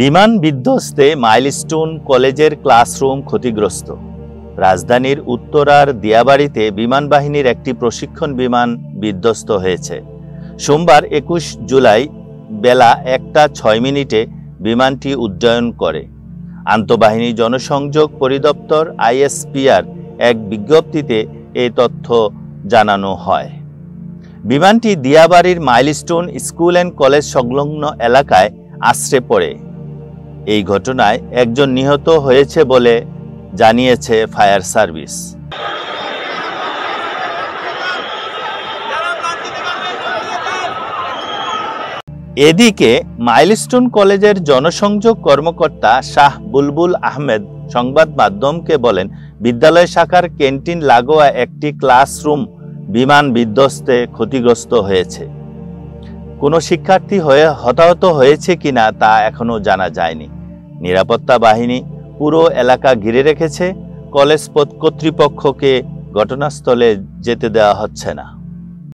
বিমান বিধ্বস্তে মাইলস্টোন কলেজের ক্লাসরুম ক্ষতিগ্রস্ত। রাজধানীর উত্তরার দিয়াবাড়িতে বিমান বাহিনীর একটি প্রশিক্ষণ বিমান বিধ্বস্ত হয়েছে। সোমবার 21 জুলাই বেলা 1:06 বিমানটি উড্ডয়ন করে। আন্তঃবাহিনী জনসংযোগ পরিদপ্তর আইএসপিআর এক বিজ্ঞপ্তিতে এই তথ্য জানানো হয়। বিমানটি দিয়াবাড়ির মাইলস্টোন স্কুল অ্যান্ড কলেজ সংলগ্ন এলাকায় আছড়ে পড়ে। এই ঘটনায় একজন নিহত হয়েছে বলে জানিয়েছে ফায়ার সার্ভিস। এদিকে মাইলস্টোন কলেজের জনসংযোগ কর্মকর্তা শাহ বুলবুল আহমেদ সংবাদ মাধ্যমকে বলেন, বিদ্যালয় শাখার ক্যান্টিন লাগোয়া একটি ক্লাসরুম বিমান বিধ্বস্তে ক্ষতিগ্রস্ত হয়েছে। কোনো শিক্ষার্থী হতাহত হয়েছে কিনা তা এখনো জানা যায়নি। নিরাপত্তা বাহিনী পুরো এলাকা ঘিরে রেখেছে। কলেজ কর্তৃপক্ষকে ঘটনাস্থলে যেতে দেওয়া হচ্ছে না।